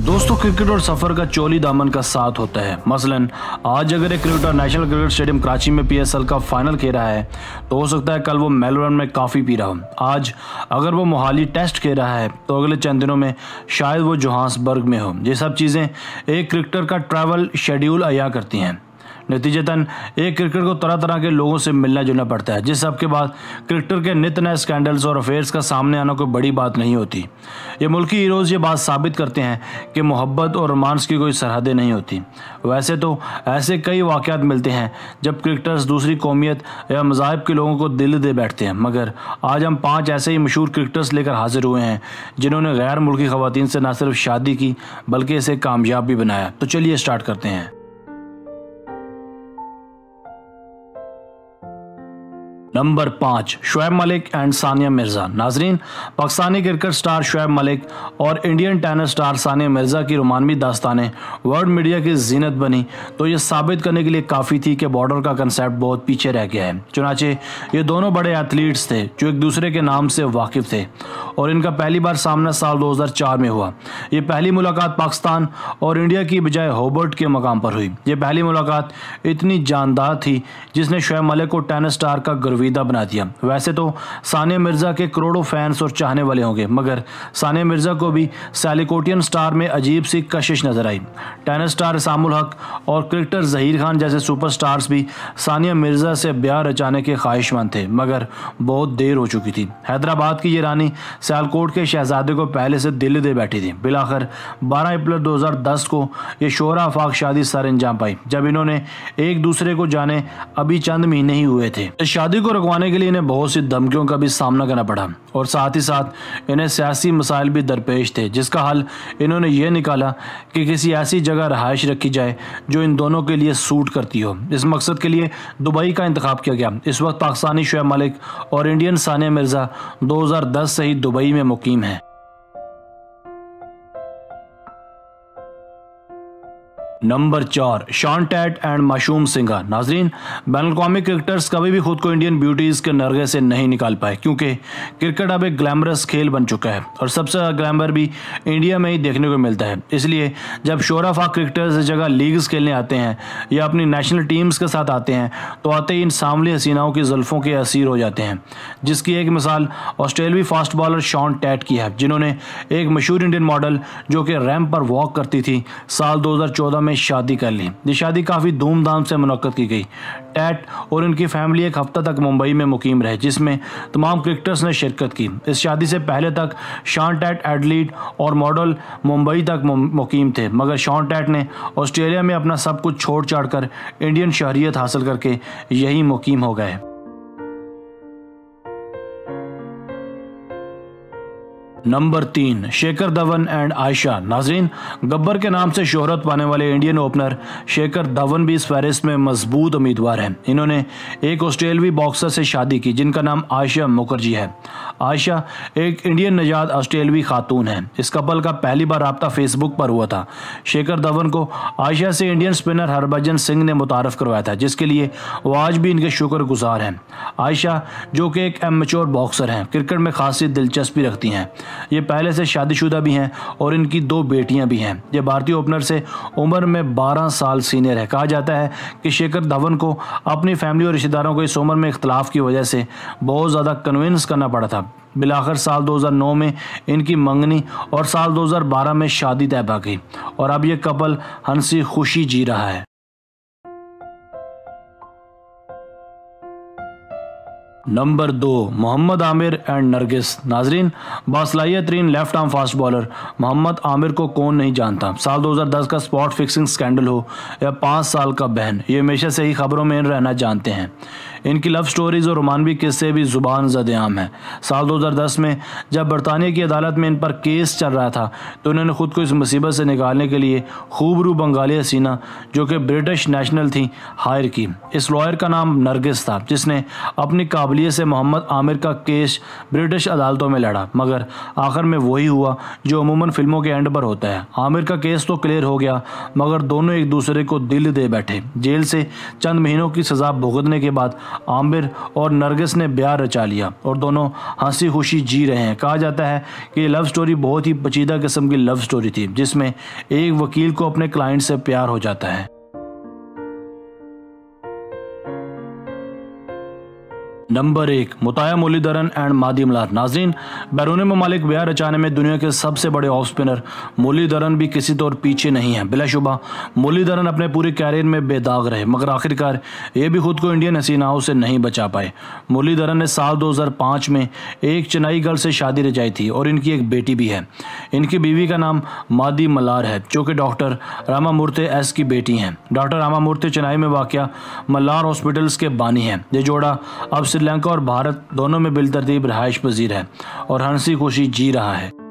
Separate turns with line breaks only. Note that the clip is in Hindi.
दोस्तों, क्रिकेट और सफर का चोली दामन का साथ होता है। मसलन आज अगर एक cricketer national cricket stadium Karachi में PSL का फाइनल खेल रहा है तो हो सकता है कल वो मेलबर्न में काफ़ी पी रहा हो। आज अगर वो मोहाली टेस्ट खेल रहा है तो अगले चंद दिनों में शायद वो जोहान्सबर्ग में हो। ये सब चीज़ें एक क्रिकेटर का ट्रैवल शेड्यूल अया करती हैं। नतीजतन एक क्रिकेटर को तरह तरह के लोगों से मिलना जुलना पड़ता है, जिस सब के बाद क्रिकेटर के नित नए स्कैंडल्स और अफेयर्स का सामने आना कोई बड़ी बात नहीं होती। ये मुल्की हीरोज़ ये बात साबित करते हैं कि मोहब्बत और रोमांस की कोई सरहदें नहीं होती। वैसे तो ऐसे कई वाक़यात मिलते हैं जब क्रिकेटर्स दूसरी कौमियत या मज़ाहिब के लोगों को दिल दे बैठते हैं, मगर आज हम 5 ऐसे ही मशहूर क्रिकेटर्स लेकर हाजिर हुए हैं जिन्होंने गैर मुल्की ख़वातीन से न सिर्फ शादी की बल्कि इसे कामयाब भी बनाया। तो चलिए स्टार्ट करते हैं। Number 5, Shoaib Malik and Sania Mirza. नाजरीन, पाकिस्तानी क्रिकेट स्टार शुएब मलिक और Indian tennis star Sania Mirza की रोमानवी दास्तानें वर्ल्ड मीडिया की जीनत बनी तो ये साबित करने के लिए काफ़ी थी कि बॉर्डर का कंसेप्ट बहुत पीछे रह गया है। चुनाचे ये दोनों बड़े एथलीट्स थे जो एक दूसरे के नाम से वाकिफ़ थे और इनका पहली बार सामना साल 2004 में हुआ। ये पहली मुलाकात पाकिस्तान और इंडिया की बजाय होबर्ट के मकाम पर हुई। ये पहली मुलाकात इतनी जानदार थी जिसने शुएब मलिक को टेनिस स्टार का गर्विदा बना दिया। वैसे तो सानिया मिर्ज़ा के करोड़ों फैंस और चाहने वाले होंगे, मगर सानिया मिर्ज़ा को भी सैलिकोटियन स्टार में अजीब सी कशिश नजर आई। टेनिस स्टार इसामुल हक और क्रिकेटर ज़हीर खान जैसे सुपरस्टार्स भी सानिया मिर्ज़ा से ब्याह रचाने के ख्वाहिशमंद थे, मगर बहुत देर हो चुकी थी। हैदराबाद की ये रानी सियालकोट के शहजादे को पहले से दिल दे बैठी थी। बिलाखिर 12 अप्रैल 2010 को ये शोहरा आफाक शादी सर अंजाम पाई, जब इन्होंने एक दूसरे को जाने अभी चंद महीने ही हुए थे। इस शादी को रुकवाने के लिए इन्हें बहुत सी धमकियों का भी सामना करना पड़ा और साथ ही साथ इन्हें सियासी मसाइल भी दरपेश थे, जिसका हल इन्होंने ये निकाला कि किसी ऐसी जगह रहायश रखी जाए जो इन दोनों के लिए सूट करती हो। इस मकसद के लिए दुबई का इंतखाब किया गया। इस वक्त पाकिस्तानी शुएब मलिक और इंडियन सानिया मिर्ज़ा 2010 से ही दुबई में मुकीम है। नंबर 4, शॉन टैट एंड मासूम सिंघा। नाजरीन, बैनुल-अक़वामी क्रिकेटर्स कभी भी खुद को इंडियन ब्यूटीज़ के नरगे से नहीं निकाल पाए, क्योंकि क्रिकेट अब एक ग्लैमरस खेल बन चुका है और सबसे ज़्यादा ग्लैमर भी इंडिया में ही देखने को मिलता है। इसलिए जब शोराफाक क्रिकेटर्स इस जगह लीग्स खेलने आते हैं या अपनी नेशनल टीम्स के साथ आते हैं तो आते ही इन सांवली हसीनाओं की जुल्फ़ों के असीर हो जाते हैं, जिसकी एक मिसाल ऑस्ट्रेलवी फास्ट बॉलर शॉन टैट की है, जिन्होंने एक मशहूर इंडियन मॉडल जो कि रैंप पर वॉक करती थी साल 2014 में शादी कर ली। ये शादी काफ़ी धूमधाम से मुनक्कद की गई। टैट और उनकी फैमिली एक हफ्ता तक मुंबई में मुकीम रहे, जिसमें तमाम क्रिकेटर्स ने शिरकत की। इस शादी से पहले तक शॉन टैट एडलीड और मॉडल मुंबई तक मुकीम थे, मगर शॉन टैट ने ऑस्ट्रेलिया में अपना सब कुछ छोड़ छाड़ कर इंडियन शहरियत हासिल करके यही मुकीम हो गए। Number 3, Shekhar Dhawan and Ayesha. नाजरीन, गब्बर के नाम से शोहरत पाने वाले इंडियन ओपनर शेखर धवन भी इस फहरिस्त में मजबूत उम्मीदवार हैं। इन्होंने एक ऑस्ट्रेलवी बॉक्सर से शादी की जिनका नाम आयशा मुखर्जी है। आयशा एक इंडियन नजात ऑस्ट्रेलवी खातून है। इस कपल का पहली बार राब्ता फेसबुक पर हुआ था। शेखर धवन को आयशा से इंडियन स्पिनर हरभजन सिंह ने मुतारफ़ करवाया था, जिसके लिए वो आज भी इनके शुक्रगुजार हैं। आयशा, जो कि एक एमेच्योर बॉक्सर हैं, क्रिकेट में खासी दिलचस्पी रखती हैं। ये पहले से शादीशुदा भी हैं और इनकी 2 बेटियां भी हैं। ये भारतीय ओपनर से उम्र में 12 साल सीनियर है। कहा जाता है कि शेखर धवन को अपनी फैमिली और रिश्तेदारों को इस उम्र में इख्तलाफ की वजह से बहुत ज़्यादा कन्विंस करना पड़ा था। बिलाखिर साल 2009 में इनकी मंगनी और साल 2012 में शादी तय पा गई और अब ये कपल हंसी खुशी जी रहा है। Number 2, Mohammad Aamir and Nargis. नाजरीन, बासलाहियत तरीन left arm fast bowler Mohammad Aamir को कौन नहीं जानता। साल 2010 का स्पॉट फिक्सिंग स्कैंडल हो या 5 साल का बहन, ये हमेशा से ही खबरों में रहना जानते हैं। इनकी लव स्टोरीज और रोमानवी किस्से भी जुबान ज़द-ए-आम हैं। साल 2010 में जब बरतानिया की अदालत में इन पर केस चल रहा था तो इन्होंने खुद को इस मुसीबत से निकालने के लिए खूबरू बंगाली हसीना जो कि ब्रिटिश नेशनल थी हायर की। इस लॉयर का नाम नरगिस था, जिसने अपनी काबिलियत से मोहम्मद आमिर का केस ब्रिटिश अदालतों में लड़ा, मगर आखिर में वही हुआ जो अमूमन फिल्मों के एंड पर होता है। आमिर का केस तो क्लियर हो गया, मगर दोनों एक दूसरे को दिल दे बैठे। जेल से चंद महीनों की सज़ा भुगतने के बाद आमिर और नरगिस ने ब्याह रचा लिया और दोनों हंसी खुशी जी रहे हैं। कहा जाता है कि ये लव स्टोरी बहुत ही पेचीदा किस्म की लव स्टोरी थी, जिसमें एक वकील को अपने क्लाइंट से प्यार हो जाता है। नंबर 1, मुताया मुरलीधरन एंड मादी मल्हार। नाज़रीन, बैरून ममालिक ब्याह रचाने में दुनिया के सबसे बड़े ऑफ स्पिनर मुरलीधरन भी किसी तौर पीछे नहीं है। बिलाशुबा मुरलीधरन अपने पूरे कैरियर में बेदाग रहे, मगर आखिरकार ये भी खुद को इंडियन हसीनाओं से नहीं बचा पाए। मुरलीधरन ने साल 2005 में एक चेन्नई गर्ल से शादी रचाई थी और इनकी एक बेटी भी है। इनकी बीवी का नाम मादी मल्हार है, जो कि डॉक्टर रामामूर्ति एस की बेटी हैं। डॉक्टर रामामूर्ति चेन्नई में वाक़या मल्हार हॉस्पिटल्स के बानी हैं। ये जोड़ा अब श्रीलंका और भारत दोनों में बिलतरतीब रहायश पजीर है और हंसी खुशी जी रहा है।